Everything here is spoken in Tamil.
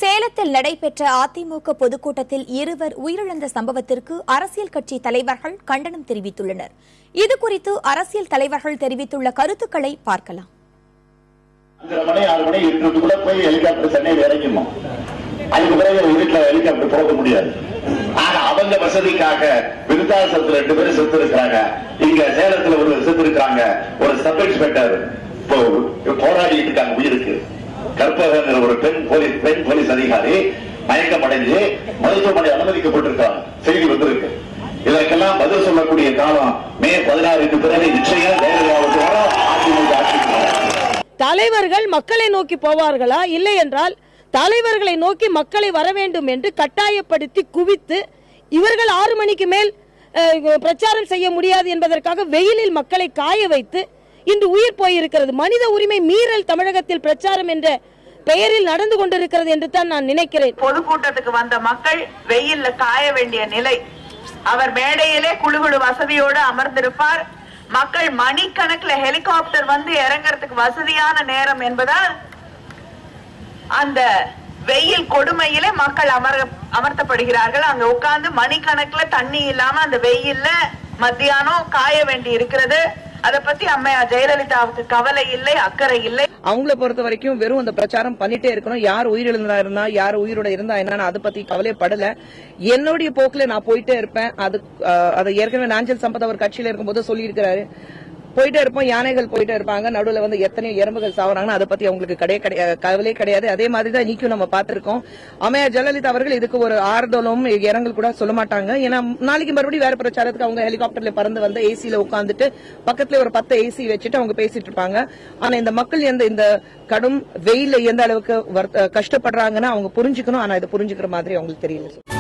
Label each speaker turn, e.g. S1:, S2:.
S1: சேலத்தில் நடைபெற்ற அதிமுக பொதுக்கூட்டத்தில் இருவர் உயிரிழந்த சம்பவத்திற்கு அரசியல் கட்சி தலைவர்கள் கண்டனம் தெரிவித்துள்ளனர். இதுகுறித்து அரசியல் தலைவர்கள் தெரிவித்துள்ள கருத்துக்களை பார்க்கலாம்.
S2: 5:30 மணி 6 மணி கூட போய் ஹெலிகாப்டர் சென்னையில் இறங்கிடணும். அதுக்கு பிறகு வீட்டில் ஹெலிகாப்டர் போக முடியாது. ஆனா அவங்க வசதிக்காக விருத்தாசத்துல 2 பேரும் செத்து இருக்காங்க, இங்க சேலத்துல ஒரு செத்து இருக்காங்க. ஒரு சப் இன்ஸ்பெக்டர் போராடிட்டு இருக்காங்க உயிருக்கு. கற்பகங்கிற ஒரு பெண் போலீஸ் அதிகாரி மயக்கம் அடைஞ்சு மருத்துவமனை அனுமதிக்கப்பட்டிருக்காங்க. செய்தி வந்திருக்கு. இதற்கெல்லாம் பதில் சொல்லக்கூடிய காலம் மே 16க்கு பிறகு நிச்சயம் அதிமுக ஆட்சிக்கு.
S3: தலைவர்கள் மக்களை நோக்கி போவார்களா, இல்லை என்றால் தலைவர்களை நோக்கி மக்களை வர வேண்டும் என்று கட்டாயப்படுத்தி குவித்து இவர்கள் 6 மணிக்கு மேல் பிரச்சாரம் செய்ய முடியாது என்பதற்காக வெயிலில் மக்களை காய வைத்து இன்று உயிர் போயிருக்கிறது. மனித உரிமை மீறல் தமிழகத்தில் பிரச்சாரம் என்ற பெயரில் நடந்து கொண்டிருக்கிறது என்று தான் நான் நினைக்கிறேன்.
S4: பொதுக்கூட்டத்துக்கு வந்த மக்கள் வெயில்ல காய வேண்டிய நிலை. அவர் மேடையிலே குழு வசதியோடு அமர்ந்திருப்பார். மக்கள் மணிக்கணக்கில் ஹெலிகாப்டர் வந்து இறங்கறதுக்கு வசதியான நேரம் என்பதால் அந்த வெயில் கொடுமையிலே மக்கள் அமர்த்தப்படுகிறார்கள். அங்க உட்கார்ந்து மணிக்கணக்கில் தண்ணி இல்லாம அந்த வெயில்ல மத்தியானம் காய வேண்டி இருக்கிறது. அதை பத்தி அம்மையார் ஜெயலலிதாவுக்கு கவலை இல்லை, அக்கறை இல்லை.
S5: அவங்கள பொறுத்த வரைக்கும் வெறும் அந்த பிரச்சாரம் பண்ணிட்டே இருக்கணும். யார் உயிரிழந்தா இருந்தா, யார் உயிரோட இருந்தா என்னன்னு அதை பத்தி கவலைப்படல. என்னுடைய போக்குல நான் போயிட்டே இருப்பேன். அது ஏற்கனவே நாஞ்சல் சம்பத் அவர் கட்சியில இருக்கும்போது சொல்லியிருக்கிறாரு. போயிட்டே இருப்போம், யானைகள் போயிட்டே இருப்பாங்க, நடுவில் வந்து எத்தனை எறும்புகள் சாவறாங்கன்னா அதை பத்தி அவங்களுக்கு கவலை கிடையாது. அதே மாதிரிதான் இன்னைக்கும் நம்ம பார்த்திருக்கோம். அம்மையார் ஜெயலலிதா அவர்கள் இதுக்கு ஒரு ஆறுதலும் இரங்கல் கூட சொல்ல மாட்டாங்க. ஏன்னா நாளைக்கு மறுபடியும் வேற பிரச்சாரத்துக்கு அவங்க ஹெலிகாப்டர்ல பறந்து வந்து ஏசியில உட்காந்துட்டு பக்கத்துல ஒரு 10 ஏசி வச்சுட்டு அவங்க பேசிட்டு இருப்பாங்க. ஆனா இந்த மக்கள் இந்த கடும் வெயில எந்த அளவுக்கு கஷ்டப்படுறாங்கன்னா அவங்க புரிஞ்சுக்கணும். ஆனா இதை புரிஞ்சுக்கிற மாதிரி அவங்களுக்கு தெரியல.